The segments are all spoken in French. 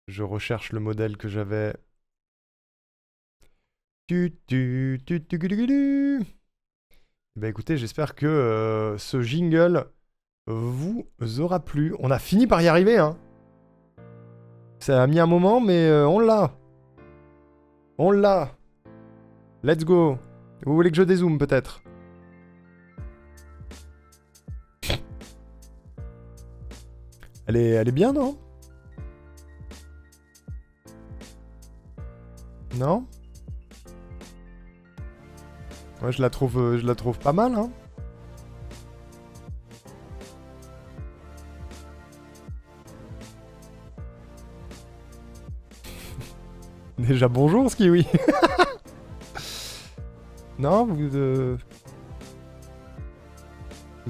Je recherche le modèle que j'avais. Bah écoutez, j'espère que ce jingle vous aura plu. On a fini par y arriver, hein. Ça a mis un moment, mais on l'a. On l'a. Let's go. Vous voulez que je dézoome peut-être? Elle est bien, non? Non? Ouais, je la trouve pas mal, hein. Déjà bonjour, Skiwi. Non, vous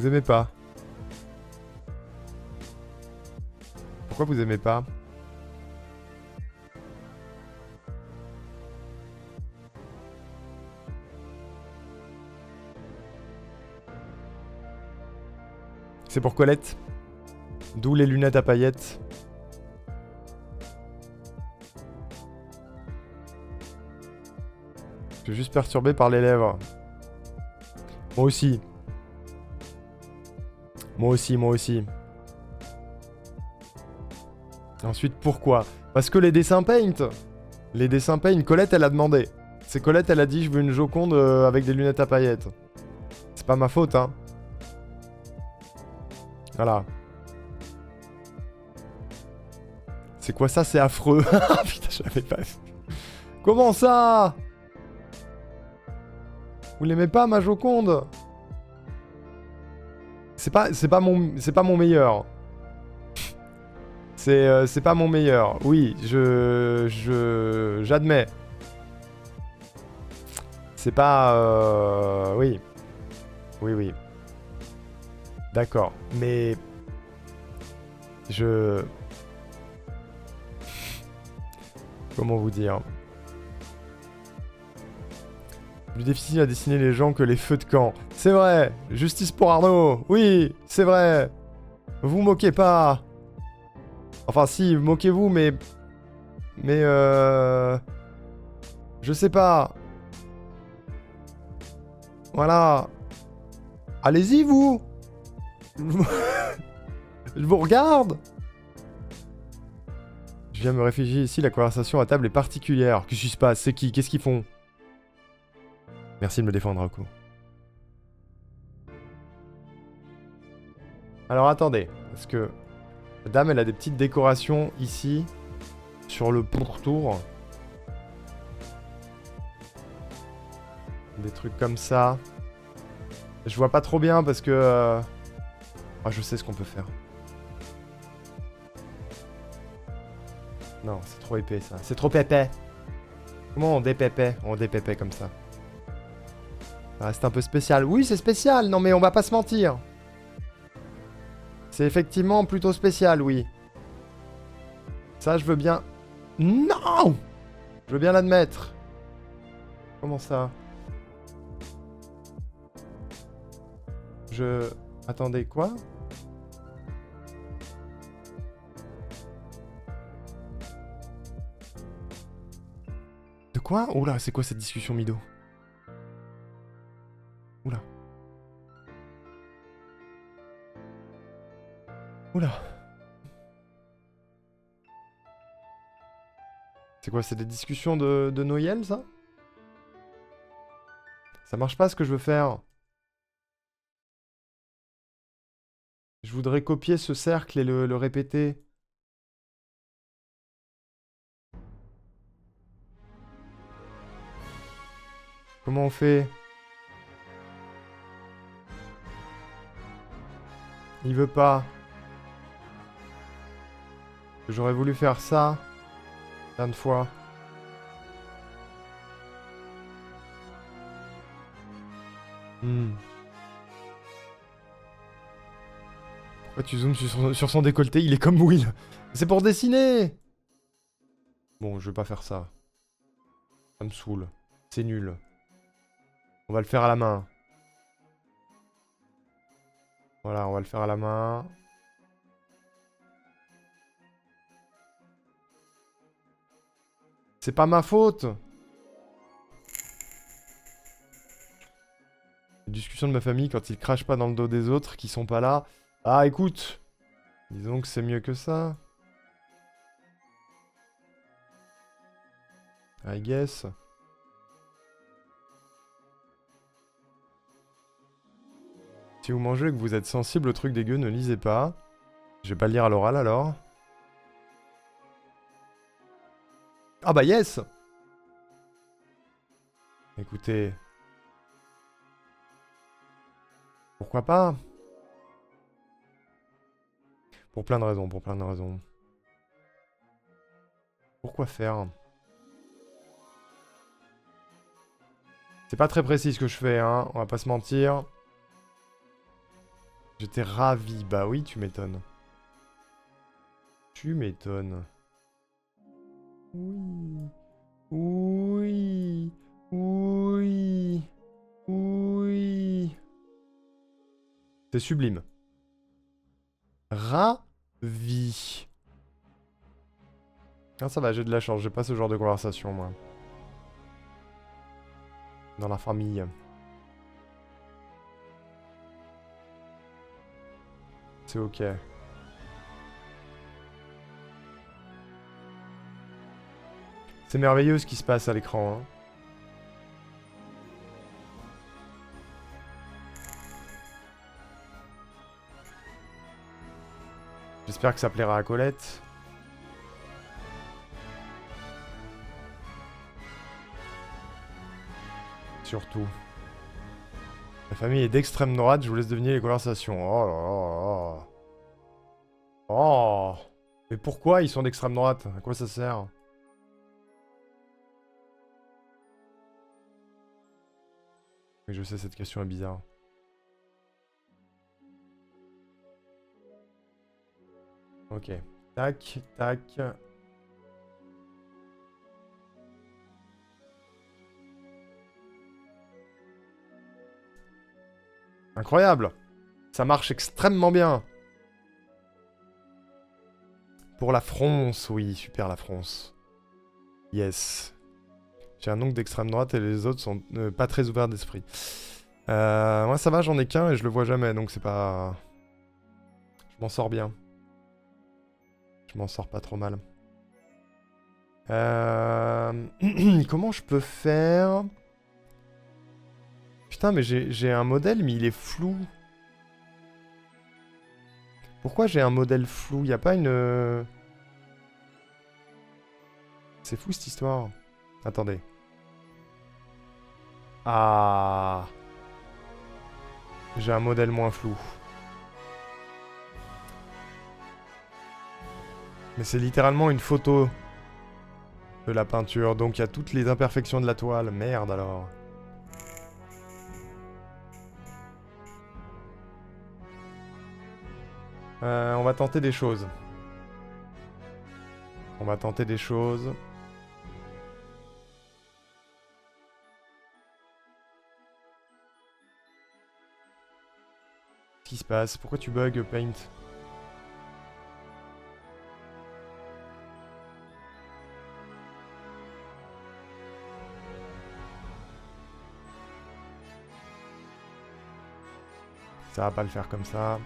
aimez pas. Pourquoi vous aimez pas? C'est pour Colette. D'où les lunettes à paillettes. Je suis juste perturbé par les lèvres. Moi aussi. Moi aussi, moi aussi. Ensuite, pourquoi? Parce que les dessins Paint. Les dessins Paint, Colette, elle a demandé. C'est Colette, elle a dit, je veux une Joconde avec des lunettes à paillettes. C'est pas ma faute, hein. Voilà. C'est quoi ça? C'est affreux. Putain, je l'avais pas vu. Comment ça? Vous l'aimez pas, ma Joconde? C'est pas mon meilleur. C'est pas mon meilleur. Oui, j'admets. C'est pas, oui. Oui, oui. D'accord. Mais, comment vous dire? Plus difficile à dessiner les gens que les feux de camp. C'est vrai. Justice pour Arnaud. Oui, c'est vrai. Vous moquez pas. Enfin, si, moquez-vous, mais... Mais, je sais pas. Voilà. Allez-y, vous. Je vous regarde. Je viens me réfugier ici, la conversation à table est particulière. Qu'est-ce qui se passe? C'est qui? Qu'est-ce qu'ils font? Merci de me défendre, Rako. Alors attendez, parce que la dame, elle a des petites décorations ici, sur le pourtour. Des trucs comme ça. Je vois pas trop bien parce que... Ah, je sais ce qu'on peut faire. Non, c'est trop épais ça. C'est trop épais. Comment on dépépait? On dépépait comme ça. Ça reste un peu spécial. Oui, c'est spécial. Non, mais on va pas se mentir. C'est effectivement plutôt spécial, oui. Ça, je veux bien... Non! Je veux bien l'admettre. Comment ça? Attendez, quoi? De quoi? Oula, c'est quoi cette discussion Mido? Oula. Oula. C'est quoi? C'est des discussions de Noël, ça? Ça marche pas ce que je veux faire. Je voudrais copier ce cercle et le répéter. Comment on fait? Il veut pas. J'aurais voulu faire ça. Plein de fois. Hmm. Pourquoi tu zoomes sur son décolleté? Il est comme Will. C'est pour dessiner! Bon, je vais pas faire ça. Ça me saoule. C'est nul. On va le faire à la main. Voilà, on va le faire à la main. C'est pas ma faute. Discussion de ma famille quand ils crachent pas dans le dos des autres qui sont pas là. Ah, écoute. Disons que c'est mieux que ça. I guess. Si vous mangez et que vous êtes sensible au truc dégueu, ne lisez pas. Je vais pas le lire à l'oral alors. Ah bah yes! Écoutez. Pourquoi pas? Pour plein de raisons, pour plein de raisons. Pourquoi faire? C'est pas très précis ce que je fais, hein. On va pas se mentir. J'étais ravi. Bah oui, tu m'étonnes. Tu m'étonnes. Oui. Oui. Oui. Oui. C'est sublime. Ravi. Ah ça va, j'ai de la chance. J'ai pas ce genre de conversation, moi. Dans la famille. C'est ok. C'est merveilleux ce qui se passe à l'écran, hein. J'espère que ça plaira à Colette. Surtout. La famille est d'extrême droite, je vous laisse deviner les conversations. Oh là là là. Oh. Mais pourquoi ils sont d'extrême droite? À quoi ça sert? Oui, je sais, cette question est bizarre. Ok. Tac, tac. Incroyable! Ça marche extrêmement bien. Pour la France, oui, super la France. Yes. J'ai un oncle d'extrême droite et les autres sont pas très ouverts d'esprit. Moi ça va, j'en ai qu'un et je le vois jamais, donc c'est pas... Je m'en sors bien. Je m'en sors pas trop mal. Comment je peux faire? Putain, mais j'ai un modèle, mais il est flou. Pourquoi j'ai un modèle flou? Y a pas une... C'est fou cette histoire. Attendez. Ah. J'ai un modèle moins flou. Mais c'est littéralement une photo de la peinture, donc il y a toutes les imperfections de la toile. Merde alors. On va tenter des choses. On va tenter des choses. Qu'est-ce qui se passe? Pourquoi tu bugs, Paint? Ça va pas le faire comme ça.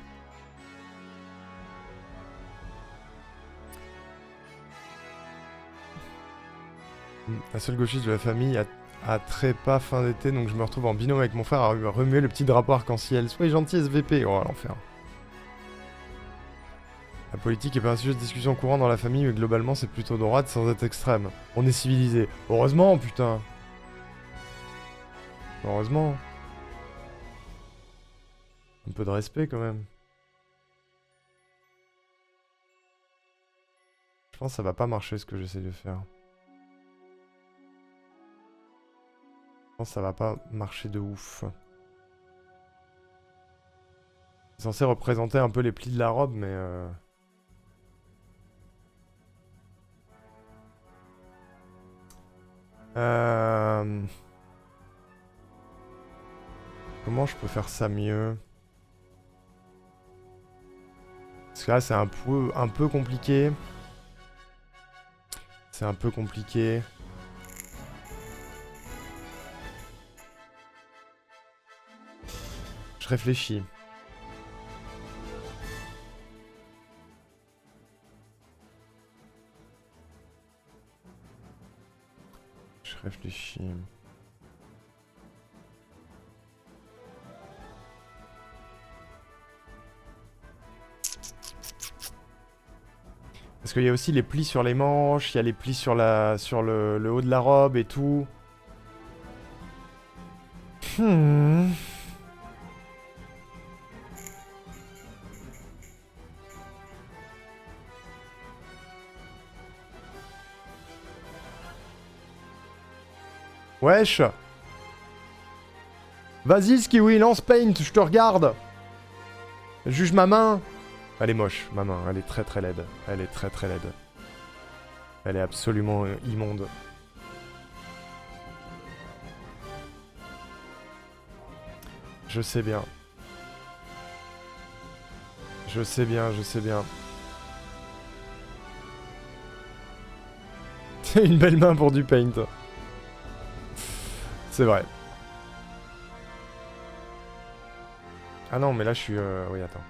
La seule gauchiste de la famille a trépas fin d'été, donc je me retrouve en binôme avec mon frère à remuer le petit drapeau arc-en-ciel. Soyez gentil, SVP. Oh, l'enfer. La politique est pas un sujet de discussion courant dans la famille, mais globalement c'est plutôt droite sans être extrême. On est civilisé. Heureusement, putain. Heureusement. Un peu de respect quand même. Je pense que ça va pas marcher ce que j'essaie de faire. Je pense que ça va pas marcher de ouf. C'est censé représenter un peu les plis de la robe, mais... Comment je peux faire ça mieux? Parce que là, c'est un peu compliqué. C'est un peu compliqué. Je réfléchis. Je réfléchis. Parce qu'il y a aussi les plis sur les manches, il y a les plis sur le haut de la robe et tout. Wesh. Vas-y, Skiwi, lance Paint, je te regarde. Juge ma main. Elle est moche, ma main. Elle est très très laide. Elle est très très laide. Elle est absolument immonde. Je sais bien. Je sais bien, je sais bien. C'est une belle main pour du paint. C'est vrai. Ah non, mais là je suis... Oui, attends.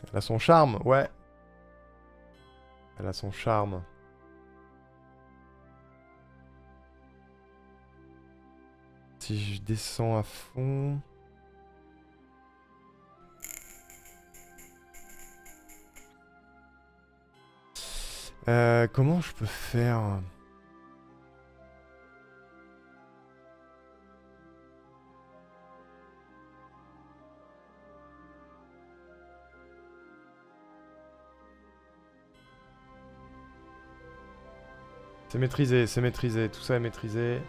Elle a son charme, ouais. Elle a son charme. Si je descends à fond... comment je peux faire? C'est maîtrisé, tout ça est maîtrisé.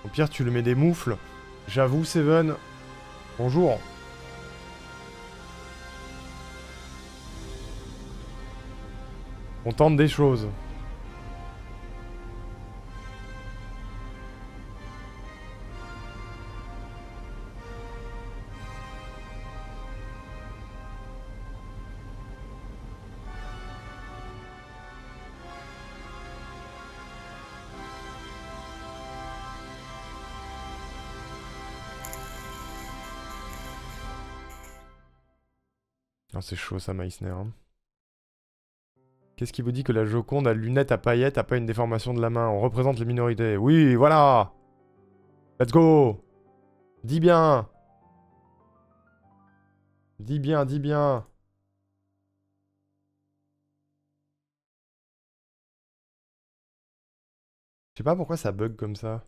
Au pire, tu lui mets des moufles. J'avoue, Seven. Bonjour. On tente des choses. Oh, c'est chaud ça, Meissner. Hein. Qu'est-ce qui vous dit que la Joconde à lunettes à paillettes a pas une déformation de la main? On représente les minorités. Oui, voilà. Let's go. Dis bien. Dis bien, dis bien. Je sais pas pourquoi ça bug comme ça.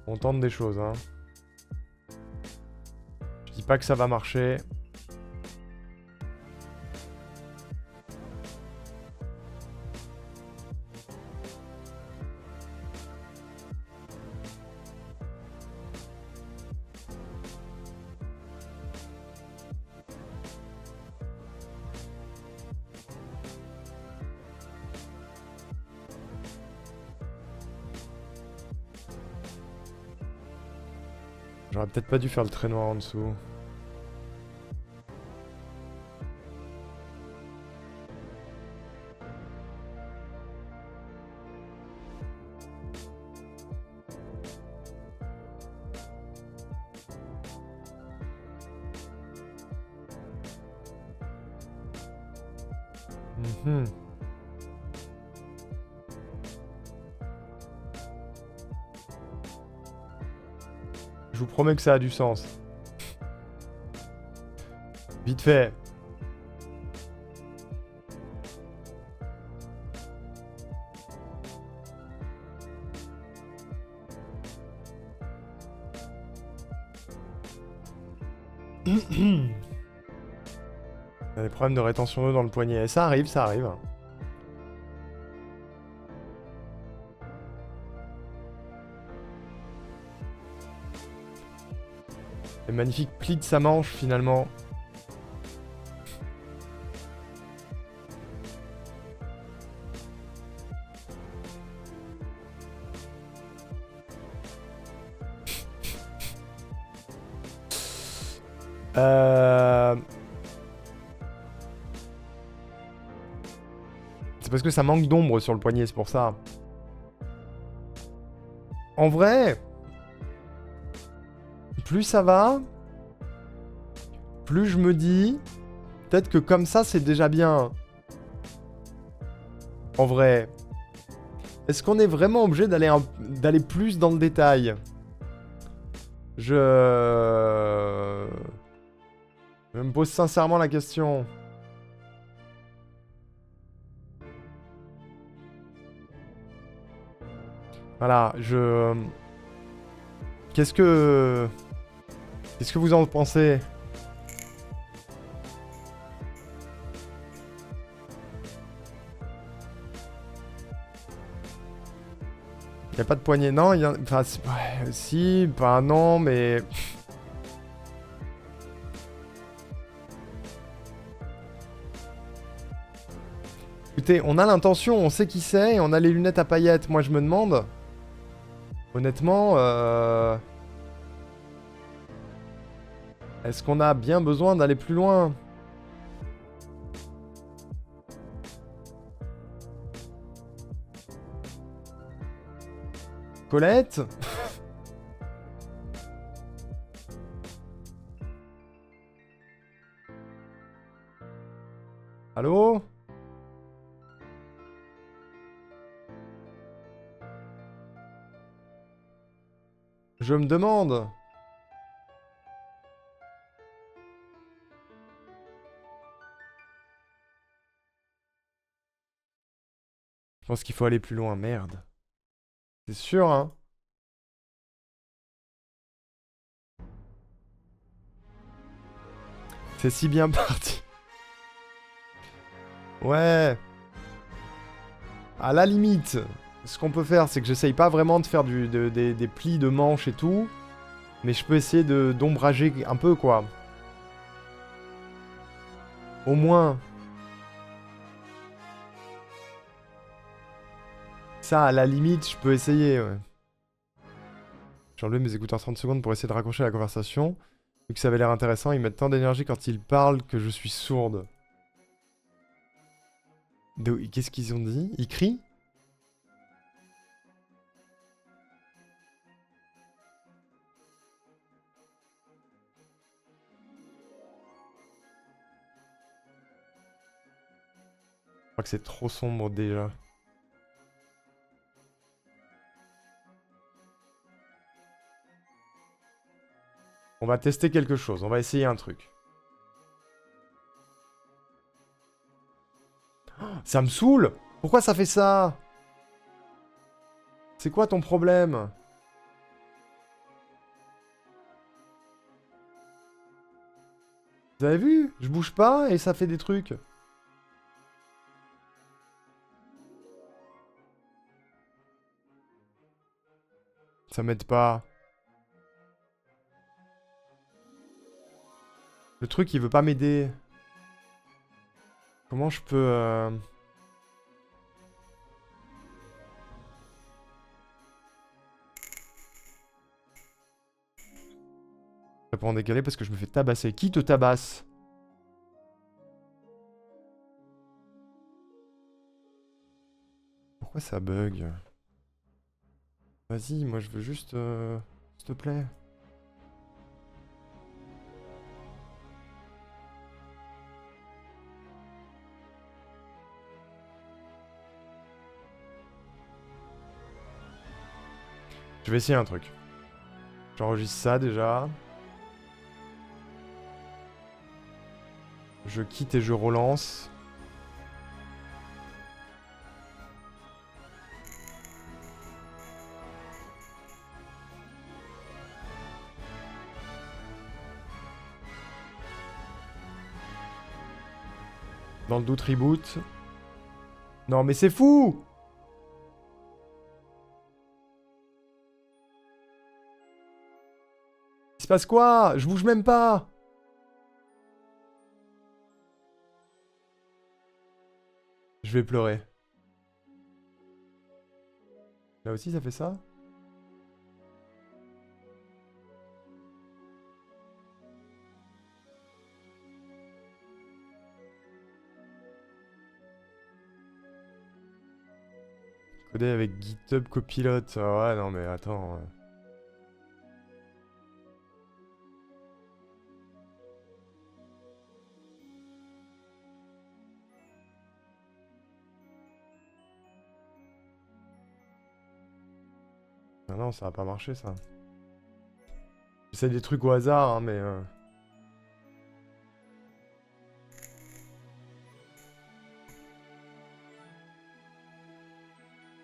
On tente des choses, hein. Je dis pas que ça va marcher. J'aurais peut-être pas dû faire le trait noir en dessous. Mhm. Je vous promets que ça a du sens. Vite fait. Il y a des problèmes de rétention d'eau dans le poignet. Ça arrive, ça arrive. Les magnifiques plis de sa manche finalement. Euh... C'est parce que ça manque d'ombre sur le poignet, c'est pour ça. En vrai, plus ça va, plus je me dis, peut-être que comme ça, c'est déjà bien. En vrai. Est-ce qu'on est vraiment obligé d'aller plus dans le détail? Je me pose sincèrement la question. Voilà, Qu'est-ce que vous en pensez? Y a pas de poignée, non? Enfin, ouais, si, pas non, mais... Écoutez, on a l'intention, on sait qui c'est, et on a les lunettes à paillettes. Moi, je me demande... Honnêtement, est-ce qu'on a bien besoin d'aller plus loin? Colette? Allô? Je me demande. Je pense qu'il faut aller plus loin, merde. C'est sûr, hein? C'est si bien parti. Ouais. À la limite, ce qu'on peut faire, c'est que j'essaye pas vraiment de faire des plis de manches et tout. Mais je peux essayer d'ombrager un peu, quoi. Au moins. Ça, à la limite, je peux essayer, ouais. J'ai enlevé mes écouteurs 30 secondes pour essayer de raccrocher la conversation. Vu que ça avait l'air intéressant, ils mettent tant d'énergie quand ils parlent que je suis sourde. Qu'est-ce qu'ils ont dit? Ils crient? Je crois que c'est trop sombre déjà. On va tester quelque chose, on va essayer un truc. Oh, ça me saoule! Pourquoi ça fait ça? C'est quoi ton problème? Vous avez vu? Je bouge pas et ça fait des trucs. Ça m'aide pas. Le truc, il veut pas m'aider. Comment je peux... Ça peut en décaler parce que je me fais tabasser. Qui te tabasse? Pourquoi ça bug? Vas-y, moi je veux juste... S'il te plaît. Je vais essayer un truc. J'enregistre ça déjà. Je quitte et je relance. Dans le doute, reboot. Non mais c'est fou! Il se passe quoi? Je bouge même pas! Je vais pleurer. Là aussi ça fait ça? Coder avec GitHub Copilot. Ah ouais, non mais attends. Ah non, ça va pas marcher ça. J'essaie des trucs au hasard, hein, mais...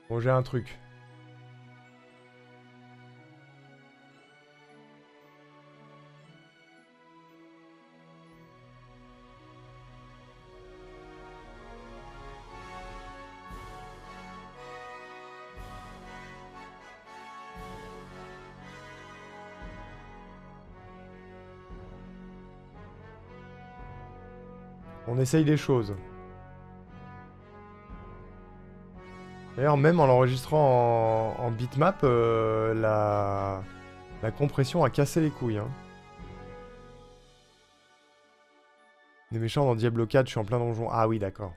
Bon, j'ai un truc. On essaye des choses. D'ailleurs, même en l'enregistrant en bitmap, la compression a cassé les couilles. Hein. Les méchants dans Diablo 4, je suis en plein donjon. Ah oui, d'accord.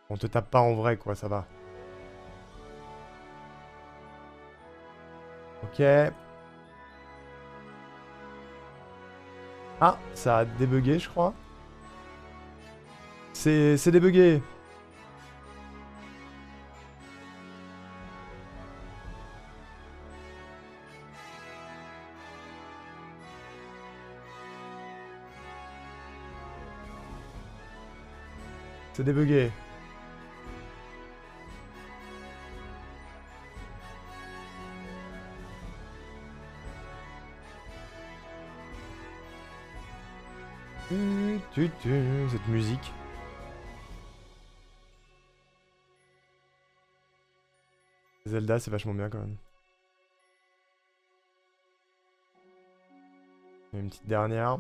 On te tape pas en vrai, quoi, ça va. Ok. Ah, ça a débugué, je crois. C'est débugué. C'est débugué. Cette musique. Zelda, c'est vachement bien quand même. Une petite dernière.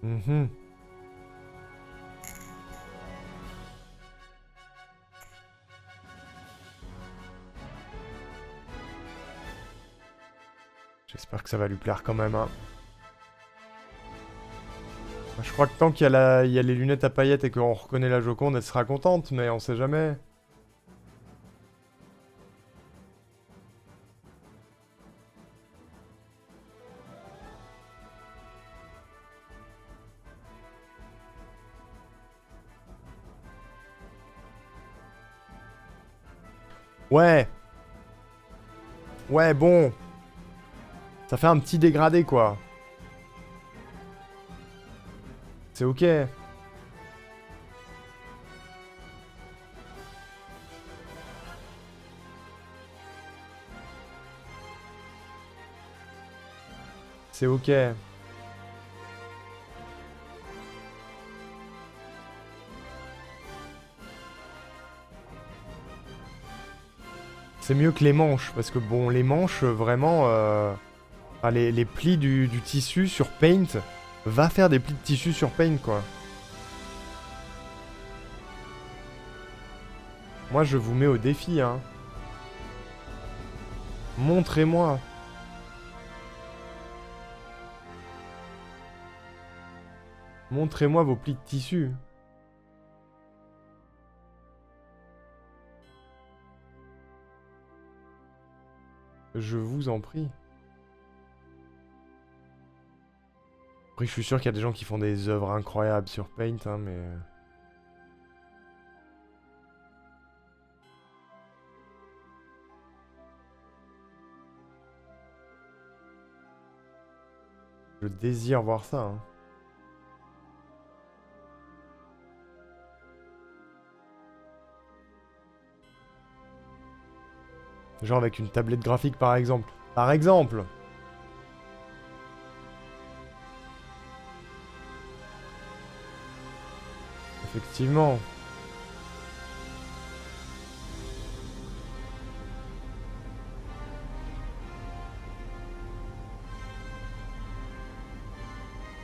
Mhm. J'espère que ça va lui plaire quand même. Hein. Je crois que tant qu'il y a, il y a les lunettes à paillettes et qu'on reconnaît la Joconde, elle sera contente, mais on sait jamais. Ouais. Ouais, bon. Ça fait un petit dégradé, quoi. C'est ok. C'est ok. C'est mieux que les manches, parce que bon, les manches, vraiment... enfin, les plis du tissu sur Paint, va faire des plis de tissu sur Paint, quoi. Moi, je vous mets au défi, hein. Montrez-moi. Montrez-moi vos plis de tissu. Je vous en prie. Après, je suis sûr qu'il y a des gens qui font des œuvres incroyables sur Paint, hein, mais... Je désire voir ça, hein. Genre avec une tablette graphique, par exemple. Par exemple! Effectivement.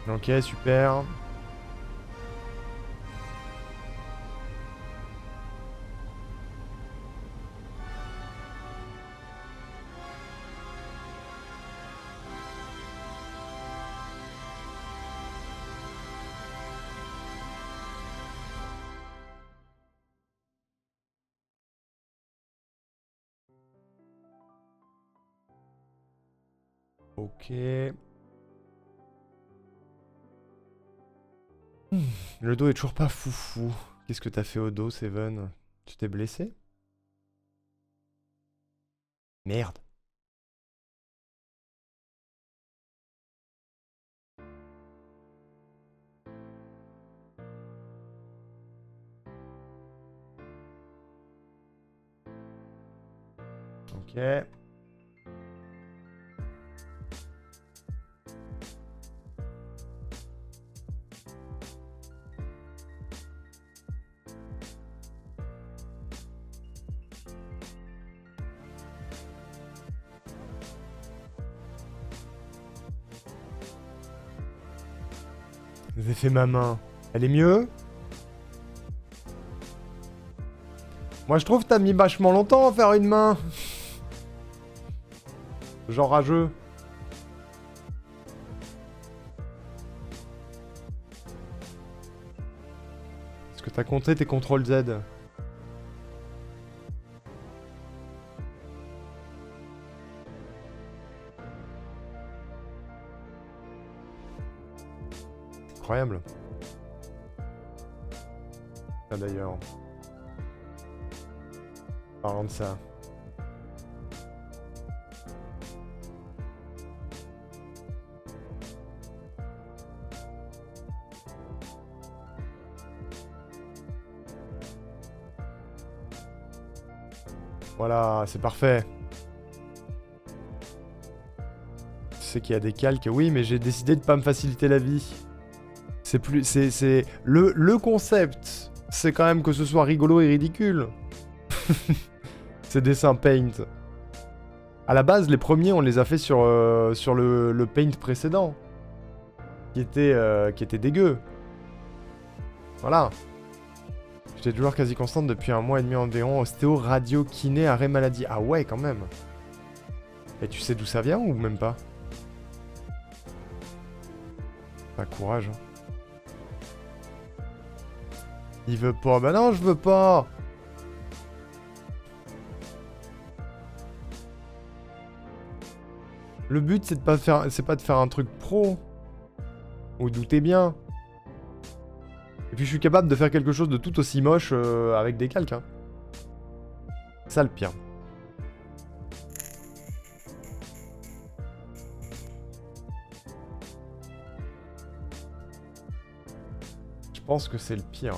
Ok, super. Ok. Le dos est toujours pas foufou. Qu'est-ce que t'as fait au dos, Seven? Tu t'es blessé? Merde. Ok. J'ai fait ma main. Elle est mieux? Moi, je trouve que t'as mis vachement longtemps à faire une main. Genre rageux. Est-ce que t'as compté tes contrôles Z? Incroyable. Ah d'ailleurs. Parlant de ça. Voilà, c'est parfait. Tu sais qu'il y a des calques. Oui, mais j'ai décidé de pas me faciliter la vie. C'est plus... C'est... Le concept, c'est quand même que ce soit rigolo et ridicule. Ces dessins Paint. À la base, les premiers, on les a fait sur le Paint précédent. Qui était dégueu. Voilà. J'étais toujours quasi constante depuis 1 mois et demi environ. Ostéo, radio, kiné, arrêt maladie. Ah ouais, quand même. Et tu sais d'où ça vient ou même pas? Pas courage. Hein. Il veut pas. Bah non, je veux pas. Le but, c'est pas de faire un truc pro. Ou doutez bien. Et puis je suis capable de faire quelque chose de tout aussi moche avec des calques. Hein. C'est ça le pire. Je pense que c'est le pire.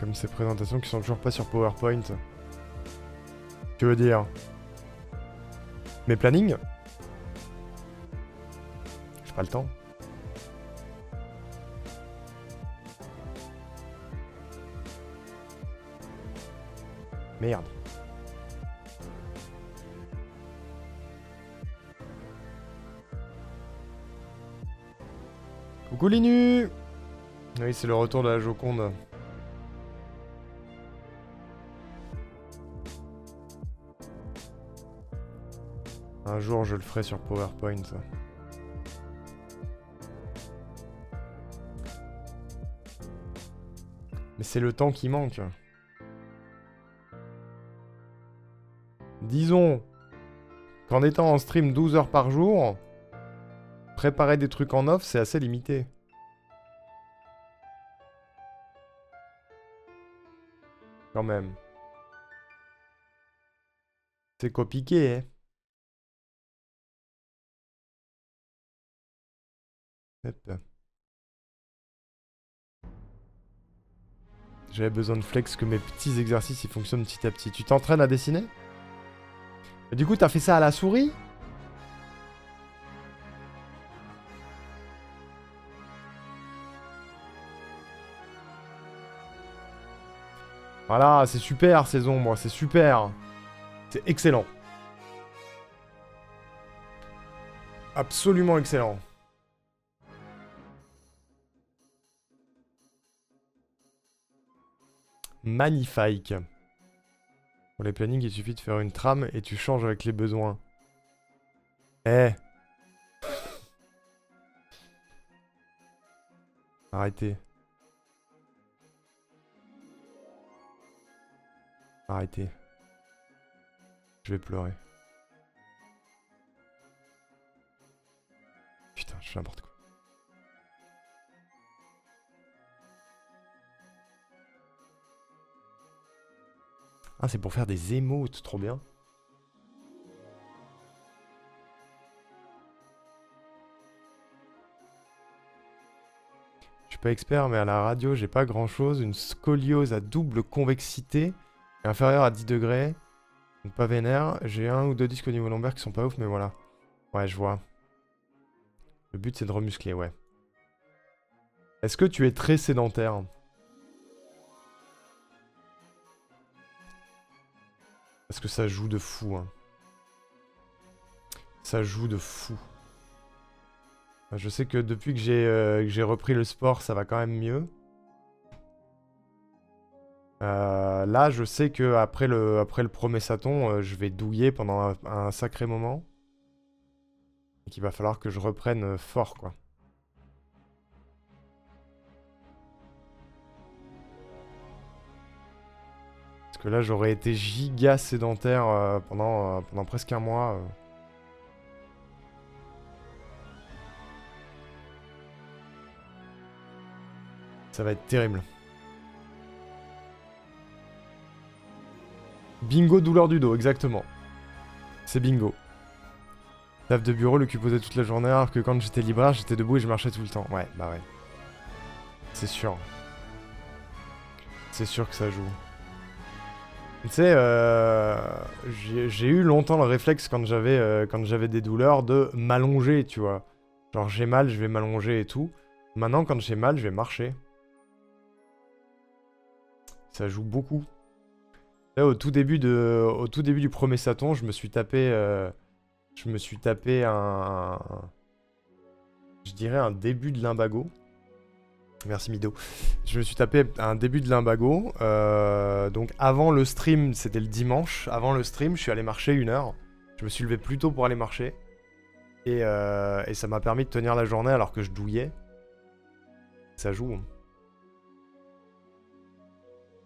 Comme ces présentations qui sont toujours pas sur PowerPoint. Tu veux dire mes plannings? J'ai pas le temps. Merde. Coucou Linu. Oui, c'est le retour de la Joconde. Un jour, je le ferai sur PowerPoint. Ça. Mais c'est le temps qui manque. Disons qu'en étant en stream 12 heures par jour, préparer des trucs en off, c'est assez limité. Quand même. C'est compliqué, hein. Hop. J'avais besoin de flex que mes petits exercices ils fonctionnent petit à petit. Tu t'entraînes à dessiner? Et du coup, t'as fait ça à la souris? Voilà, c'est super ces ombres, c'est super. C'est excellent. Absolument excellent. Magnifique. Pour les plannings, il suffit de faire une trame et tu changes avec les besoins. Eh, arrêtez. Arrêtez. Je vais pleurer. Putain, je fais n'importe quoi. Ah, c'est pour faire des émotes, trop bien. Je suis pas expert, mais à la radio, j'ai pas grand chose. Une scoliose à double convexité, inférieure à 10 degrés. Donc pas vénère. J'ai un ou deux disques au niveau lombaire qui sont pas ouf, mais voilà. Ouais, je vois. Le but, c'est de remuscler, ouais. Est-ce que tu es très sédentaire? Parce que ça joue de fou, hein. Ça joue de fou. Je sais que depuis que j'ai repris le sport, ça va quand même mieux. Là, je sais que après le premier saton, je vais douiller pendant un sacré moment. Et qu'il va falloir que je reprenne fort, quoi. Parce que là, j'aurais été giga sédentaire pendant presque un mois. Ça va être terrible. Bingo, douleur du dos, exactement. C'est bingo. Taf de bureau, le cul posé toute la journée, alors que quand j'étais libraire, j'étais debout et je marchais tout le temps. Ouais, bah ouais. C'est sûr. C'est sûr que ça joue. Tu sais, j'ai eu longtemps le réflexe quand j'avais des douleurs de m'allonger, tu vois. Genre j'ai mal, je vais m'allonger et tout. Maintenant, quand j'ai mal, je vais marcher. Ça joue beaucoup. Là, au tout début du premier saton, je me suis tapé je dirais un début de limbago. Merci Mido. Je me suis tapé un début de limbago. Donc avant le stream, c'était le dimanche. Avant le stream, je suis allé marcher 1 heure. Je me suis levé plus tôt pour aller marcher. Et ça m'a permis de tenir la journée alors que je douillais. Ça joue.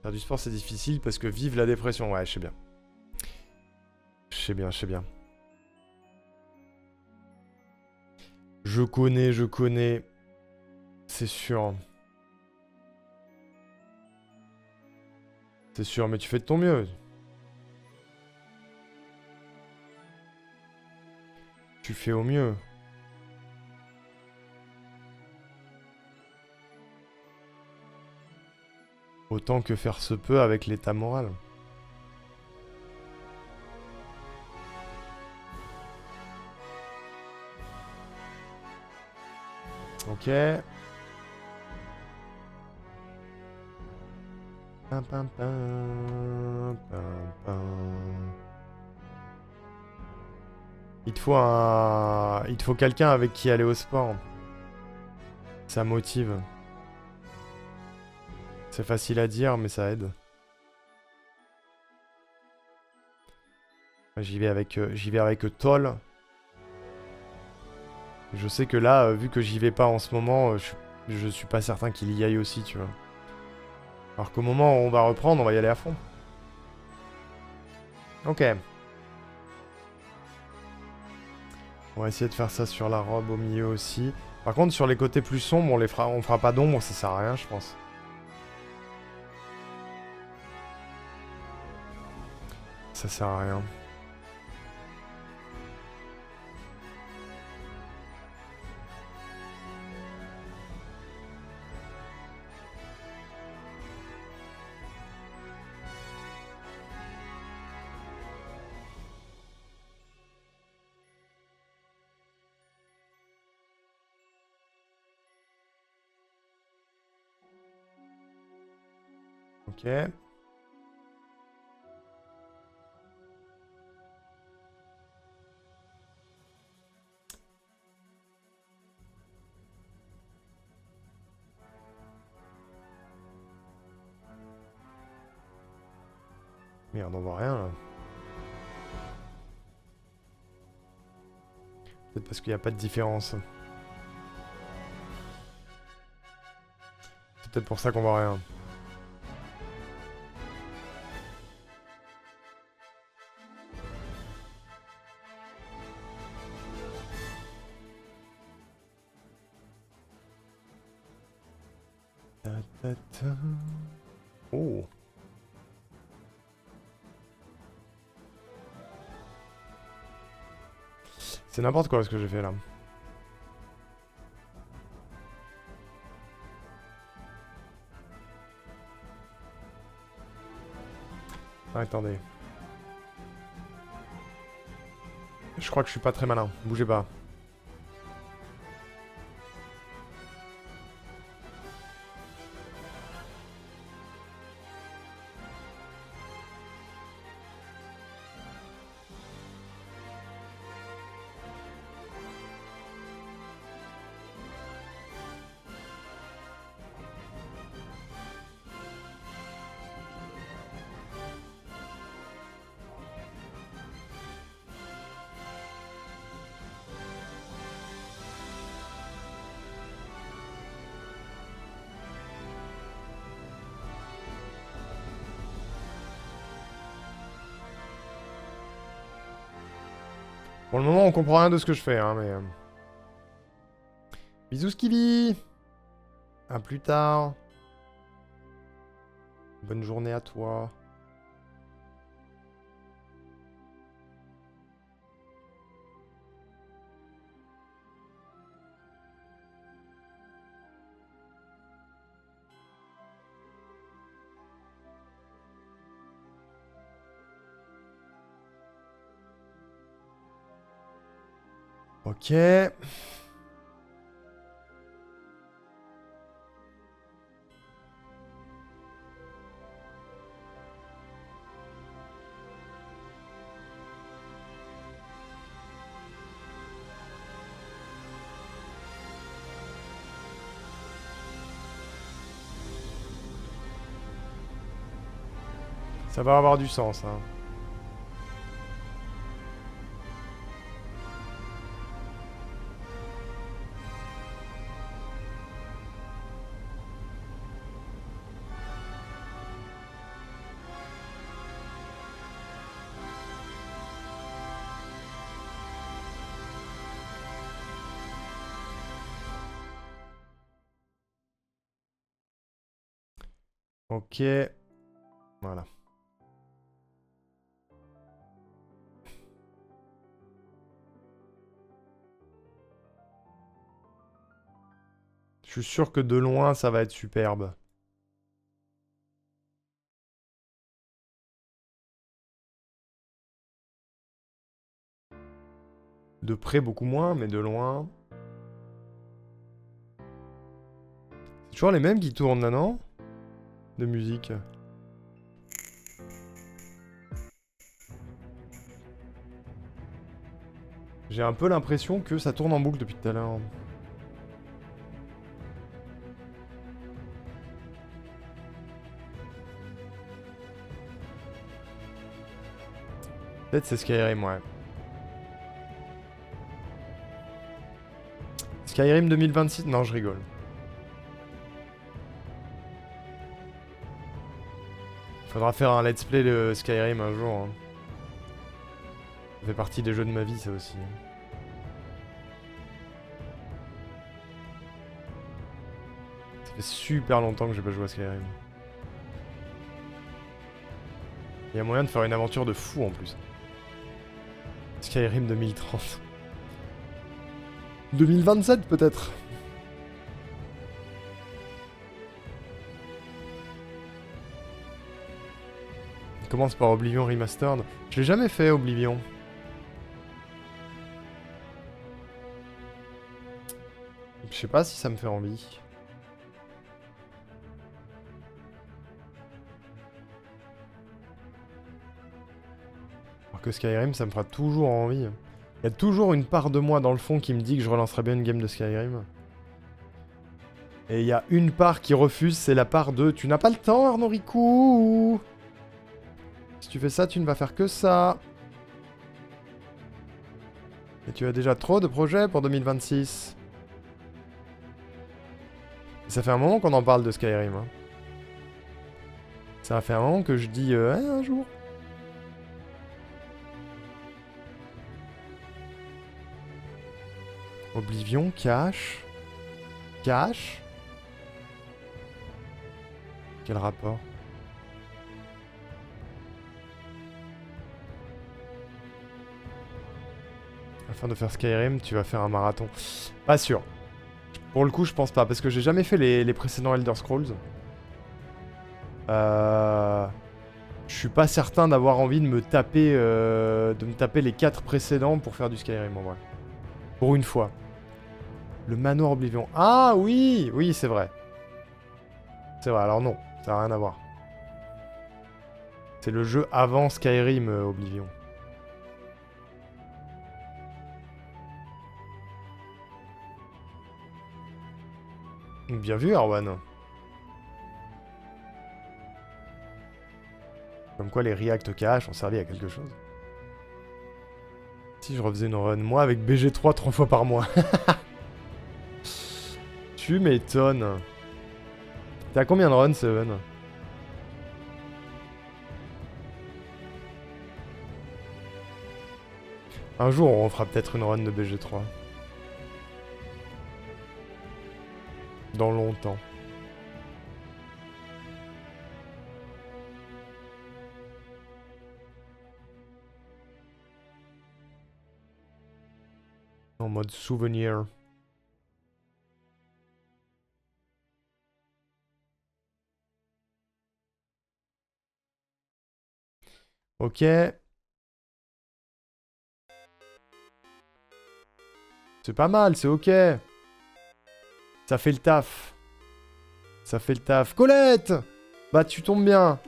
Faire du sport, c'est difficile parce que vive la dépression. Ouais, je sais bien. Je sais bien, je sais bien. Je connais, je connais. C'est sûr. C'est sûr, mais tu fais de ton mieux. Tu fais au mieux. Autant que faire se peut avec l'état moral. Ok. Pam, pam, pam, pam, pam. Il te faut quelqu'un avec qui aller au sport. Ça motive. C'est facile à dire, mais ça aide. J'y vais avec Toll. Je sais que là, vu que j'y vais pas en ce moment, je suis pas certain qu'il y aille aussi, tu vois. Alors qu'au moment où on va reprendre, on va y aller à fond. Ok. On va essayer de faire ça sur la robe au milieu aussi. Par contre, sur les côtés plus sombres, on fera pas d'ombre, ça sert à rien, je pense. Ça sert à rien. Ok. Merde, on voit rien là. Peut-être parce qu'il n'y a pas de différence. C'est peut-être pour ça qu'on voit rien. Ta, ta, ta. Oh. C'est n'importe quoi ce que j'ai fait là. Ah, attendez. Je crois que je suis pas très malin. Bougez pas. Pour le moment, on comprend rien de ce que je fais, hein, mais... Bisous, Skibby. À plus tard. Bonne journée à toi. Ok. Ça va avoir du sens, hein. Ok. Voilà. Je suis sûr que de loin, ça va être superbe. De près, beaucoup moins, mais de loin... C'est toujours les mêmes qui tournent là, non? De musique. J'ai un peu l'impression que ça tourne en boucle depuis tout à l'heure. Peut-être c'est Skyrim, ouais. Skyrim 2026? Non, je rigole. Faudra faire un let's play de Skyrim un jour. Hein. Ça fait partie des jeux de ma vie, ça aussi. Ça fait super longtemps que j'ai pas joué à Skyrim. Il y a moyen de faire une aventure de fou en plus. Skyrim 2030. 2027 peut-être. On commence par Oblivion Remastered. Je l'ai jamais fait Oblivion. Je sais pas si ça me fait envie. Alors que Skyrim, ça me fera toujours envie. Il y a toujours une part de moi dans le fond qui me dit que je relancerais bien une game de Skyrim. Et il y a une part qui refuse, c'est la part de « Tu n'as pas le temps, Arnaud Ricou !» Si tu fais ça, tu ne vas faire que ça. Et tu as déjà trop de projets pour 2026. Et ça fait un moment qu'on en parle de Skyrim. Hein. Ça fait un moment que je dis un jour. Oblivion, cache. Cache. Quel rapport? Afin de faire Skyrim, tu vas faire un marathon. Pas sûr. Pour le coup, je pense pas, parce que j'ai jamais fait les précédents Elder Scrolls. Je suis pas certain d'avoir envie de me taper les 4 précédents pour faire du Skyrim en vrai. Pour une fois. Le manoir Oblivion. Ah oui, oui, c'est vrai. C'est vrai, alors non, ça n'a rien à voir. C'est le jeu avant Skyrim, Oblivion. Bien vu, Arwan. Comme quoi les React Cache ont servi à quelque chose. Si je refaisais une run, moi avec BG3 3 fois par mois. Tu m'étonnes. T'as combien de runs, Seven? Un jour, on fera peut-être une run de BG3. Dans longtemps. En mode souvenir. Ok. C'est pas mal, c'est ok. Ça fait le taf. Ça fait le taf. Colette! Bah tu tombes bien.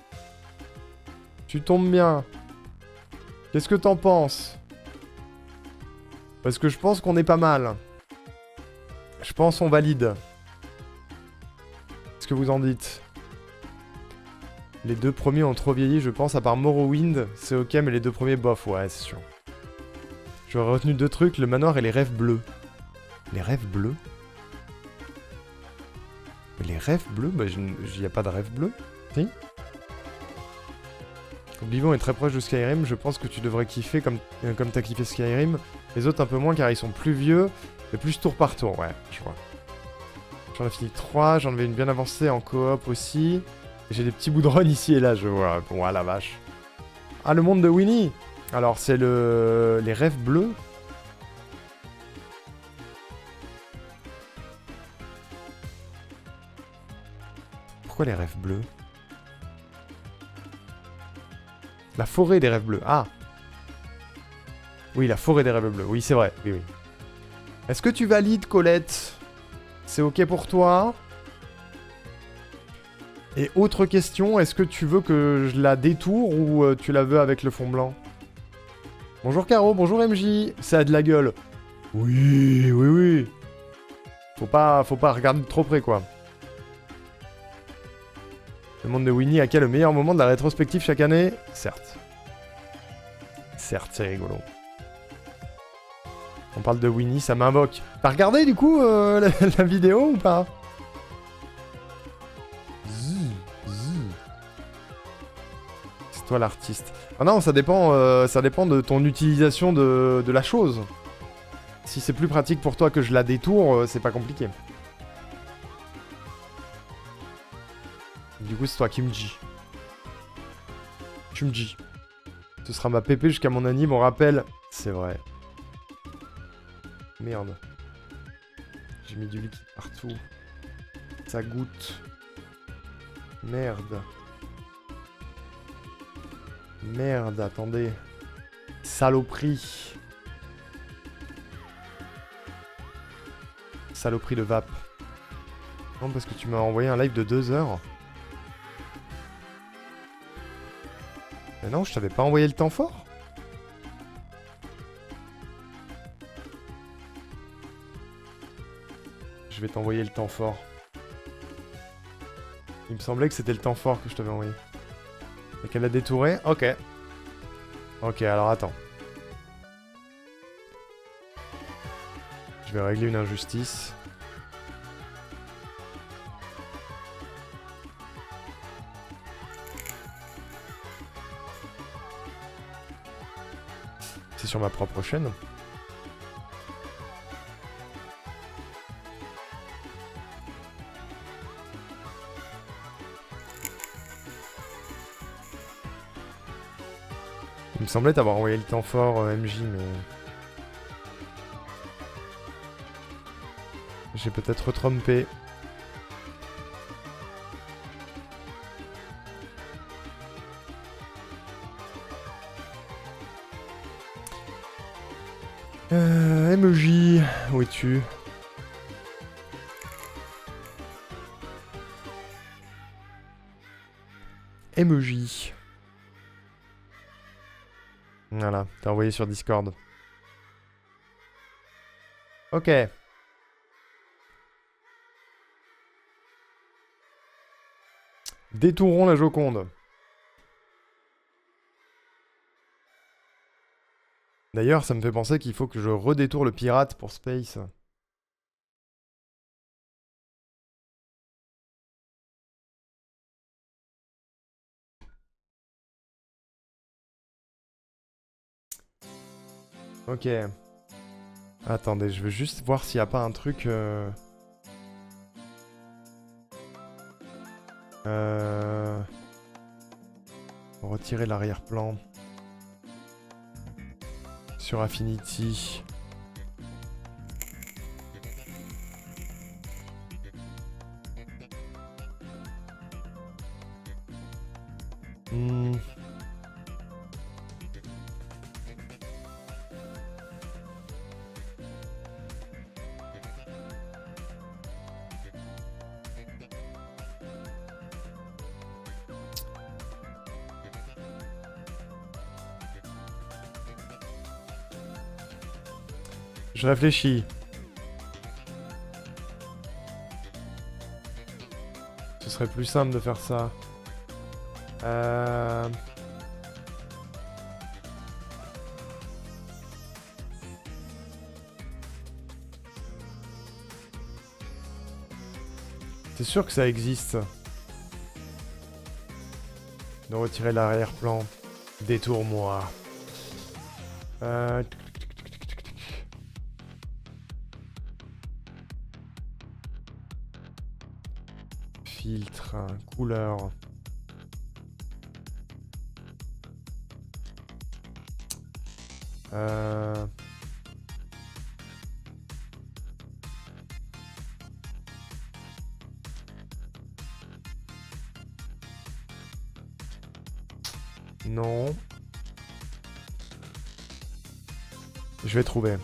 Tu tombes bien. Qu'est-ce que t'en penses? Parce que je pense qu'on est pas mal. Je pense on valide. Qu'est-ce que vous en dites? Les 2 premiers ont trop vieilli, je pense, à part Morrowind. C'est ok, mais les 2 premiers, bof, ouais, c'est sûr. J'aurais retenu 2 trucs, le manoir et les rêves bleus. Les rêves bleus? Mais les rêves bleus? Bah, y a pas de rêves bleus. Si? Oblivion est très proche de Skyrim, je pense que tu devrais kiffer comme t'as kiffé Skyrim. Les autres un peu moins car ils sont plus vieux, et plus tour par tour, ouais, je vois. J'en ai fini 3, j'en avais une bien avancée en coop aussi. J'ai des petits bouts de run ici et là, je vois. Bon, ah la vache. Ah, le monde de Winnie! Alors, c'est les rêves bleus. Pourquoi les rêves bleus? La forêt des rêves bleus. Ah! Oui, la forêt des rêves bleus. Oui, c'est vrai. Oui, oui. Est-ce que tu valides, Colette? C'est ok pour toi? Et autre question, est-ce que tu veux que je la détourne ou tu la veux avec le fond blanc? Bonjour Caro, bonjour MJ. Ça a de la gueule. Oui, oui, oui. Faut pas regarder de trop près, quoi. Le monde de Winnie a quel le meilleur moment de la rétrospective chaque année? Certes. Certes, c'est rigolo. On parle de Winnie, ça m'invoque. T'as regardé, du coup, la vidéo ou pas? C'est toi l'artiste. Ah non, ça dépend de ton utilisation de la chose. Si c'est plus pratique pour toi que je la détourne, c'est pas compliqué. Du coup, c'est toi qui me dis. Tu me dis. Ce sera ma pépé jusqu'à mon anime, on rappelle. C'est vrai. Merde. J'ai mis du liquide partout. Ça goûte. Merde. Merde, attendez. Saloperie. Saloperie de vape. Non, parce que tu m'as envoyé un live de 2 heures. Mais non, je t'avais pas envoyé le temps fort. Je vais t'envoyer le temps fort. Il me semblait que c'était le temps fort que je t'avais envoyé. Et qu'elle a détouré. Ok. Ok, alors attends. Je vais régler une injustice. C'est sur ma propre chaîne. Il me semblait t'avoir envoyé le temps fort MJ, mais... J'ai peut-être trompé. MJ, où es-tu? MJ. Voilà, t'as envoyé sur Discord. Ok. Détourons la Joconde. D'ailleurs, ça me fait penser qu'il faut que je redétourne le pirate pour Space. Ok. Attendez, je veux juste voir s'il n'y a pas un truc... Retirer l'arrière-plan. Sur Affinity. Je réfléchis. Ce serait plus simple de faire ça. C'est sûr que ça existe. De retirer l'arrière-plan. Détourne-moi. Filtre, couleur. Non. Je vais trouver.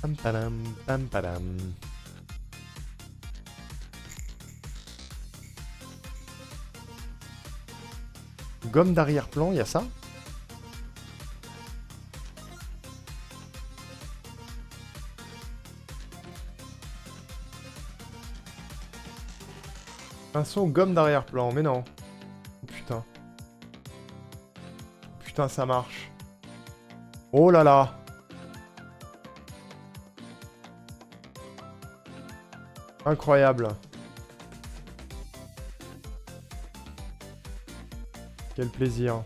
Pam padam, pam padam. Gomme d'arrière-plan, il y a ça? Pinceau gomme d'arrière-plan, mais non. Putain. Putain, ça marche. Oh là là. Incroyable. Quel plaisir.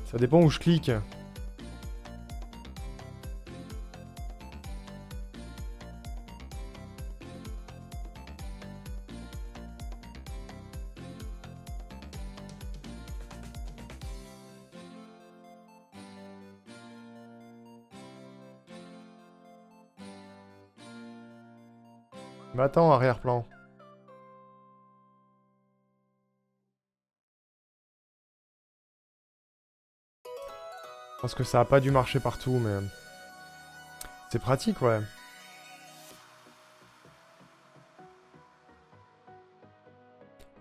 Ça dépend où je clique. Mais attends, arrière-plan. Je pense que ça a pas dû marcher partout, mais... C'est pratique, ouais.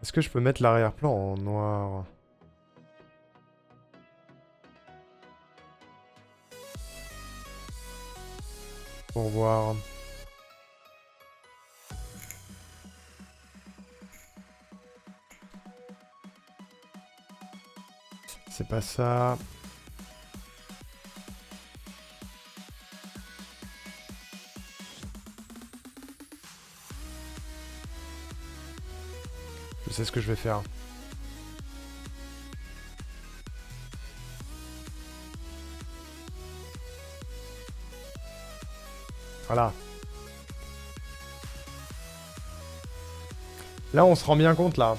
Est-ce que je peux mettre l'arrière-plan en noir? Pour voir. C'est pas ça. Je sais ce que je vais faire. Voilà. Là, on se rend bien compte, là.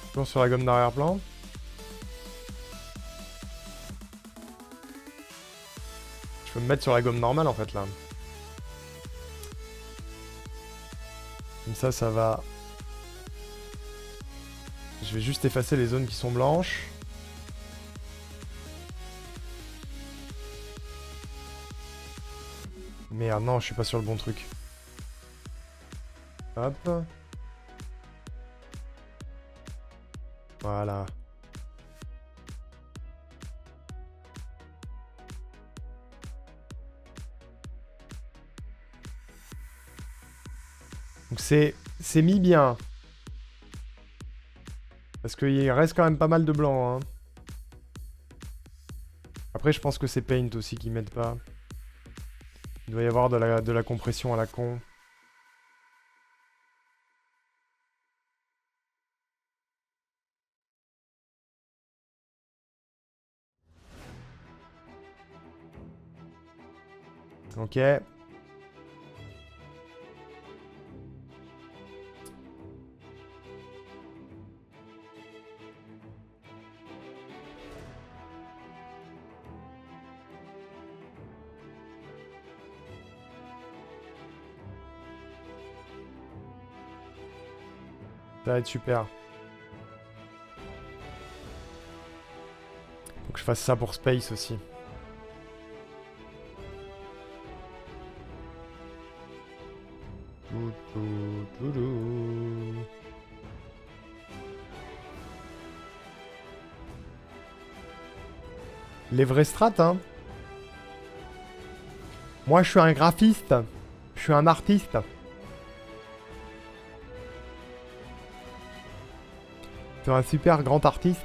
Toujours sur la gomme d'arrière-plan. Je peux me mettre sur la gomme normale, en fait, là. Comme ça va... Je vais juste effacer les zones qui sont blanches. Merde, non, je suis pas sur le bon truc. Hop. Voilà. Donc c'est mis bien. Parce qu'il reste quand même pas mal de blanc. Hein. Après, je pense que c'est Paint aussi qui m'aide pas. Il doit y avoir de la compression à la con. Ok. Ça va être super. Faut que je fasse ça pour Space aussi. Les vrais strats, hein. Moi, je suis un graphiste. Je suis un artiste. C'est un super grand artiste.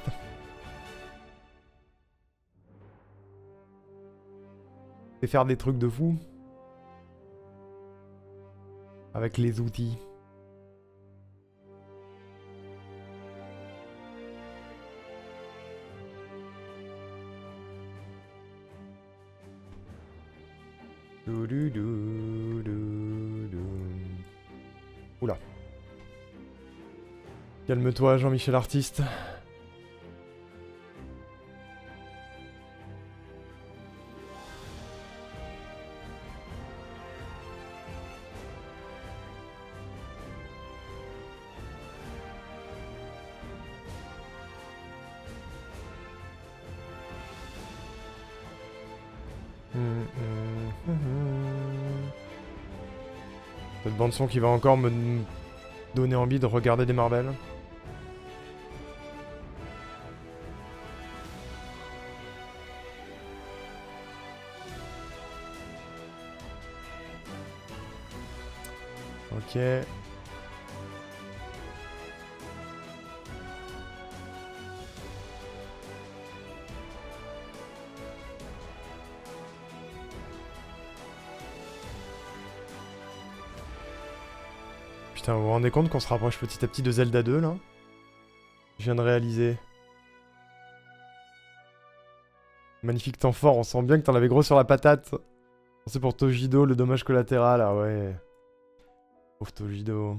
Et faire des trucs de fou. Avec les outils. Oula. Calme-toi, Jean-Michel Artiste. Cette bande son qui va encore me donner envie de regarder des Marvel. Ok. Putain, vous vous rendez compte qu'on se rapproche petit à petit de Zelda 2, là? Je viens de réaliser. Magnifique temps fort, on sent bien que t'en avais gros sur la patate. C'est pour Tojido, le dommage collatéral, ah ouais. Pauvre Tojido.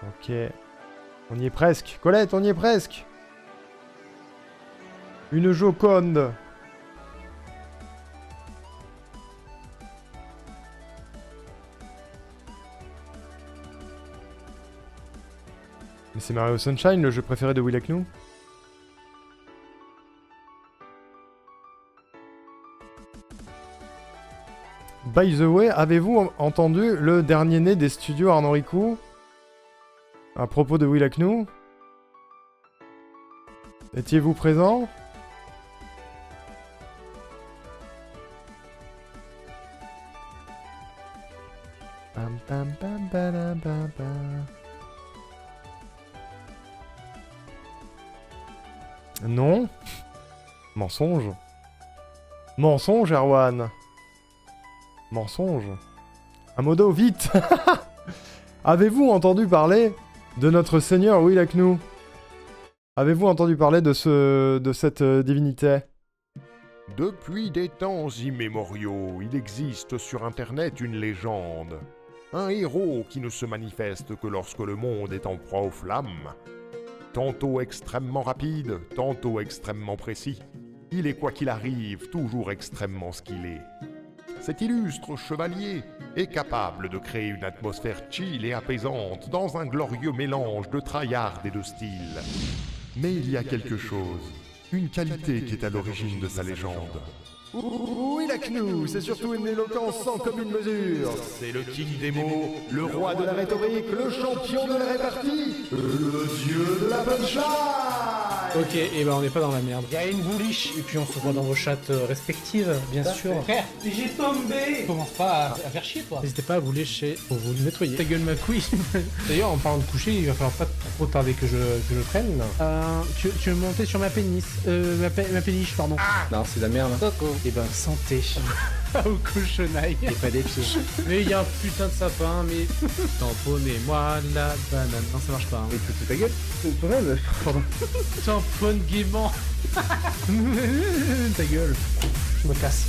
Ok. On y est presque. Colette, on y est presque. Une Joconde. Mais c'est Mario Sunshine, le jeu préféré de Will Knu. By the way, avez-vous entendu le dernier né des studios Arnaud Ricoux à propos de Will Knu? Étiez-vous présent? Pam, pam, pam, pam, pam, pam. Non. Mensonge. Mensonge, Erwan. Mensonge. Amodo, vite. Avez-vous entendu parler de notre seigneur Will Knu? Avez-vous entendu parler de cette divinité? Depuis des temps immémoriaux, il existe sur Internet une légende. Un héros qui ne se manifeste que lorsque le monde est en proie aux flammes. Tantôt extrêmement rapide, tantôt extrêmement précis. Il est quoi qu'il arrive, toujours extrêmement skillé. Cet illustre chevalier est capable de créer une atmosphère chill et apaisante dans un glorieux mélange de tryhard et de style. Mais il y a quelque chose, une qualité qui est à l'origine de sa légende. Will Knu, c'est surtout une éloquence sans commune mesure. C'est le king des mots, le roi de la rhétorique, le champion de la répartie, le dieu de la punchline. Ok, et ben on n'est pas dans la merde. Il y a une bouliche, et puis on se voit dans vos chattes respectives, bien sûr. Frère, J'ai tombé. Commence pas à faire chier, toi. n'hésitez pas à vous lécher pour vous le nettoyer. Ta gueule, ma couille. D'ailleurs, en parlant de coucher, il va falloir pas trop tarder que je prenne. Tu veux monter sur ma pénis ma péniche, pardon. Non, c'est la merde. Et ben, santé. Au cochonaille. Et pas des pieds. Mais il y a un putain de sapin, mais... Tamponnez-moi la banane. Non, ça marche pas. Hein. Mais tu ta gueule. Toi-même. Pardon. Tamponne gaiement. Ta gueule. Je me casse.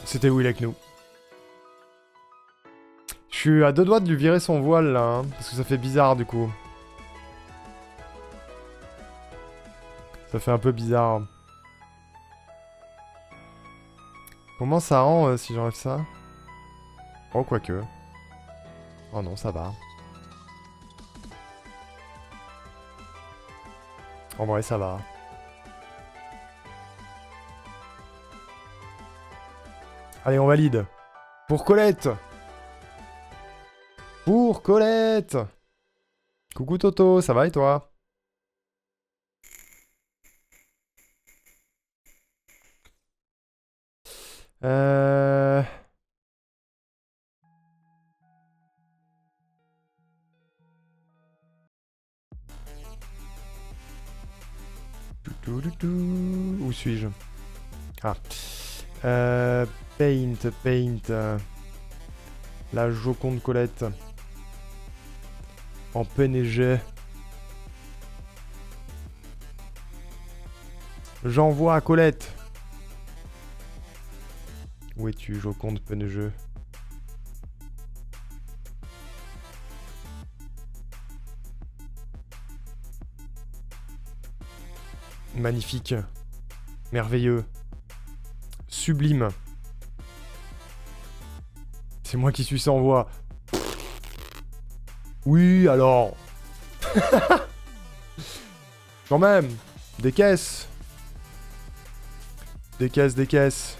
C'était Will Knu. Je suis à deux doigts de lui virer son voile là, hein, parce que ça fait bizarre du coup. Ça fait un peu bizarre. Comment ça rend si j'enlève ça? Oh, quoique. Oh non, ça va. En vrai, ça va. Allez, on valide. Pour Colette. Pour Colette. Coucou Toto, ça va et toi? Où suis-je? Ah. Paint. La Joconde Colette. En PNG. J'envoie à Colette. Où es-tu, Joconde PNG? Magnifique. Merveilleux. Sublime. C'est moi qui suis sans voix. Oui, alors. Quand même. Des caisses. Des caisses.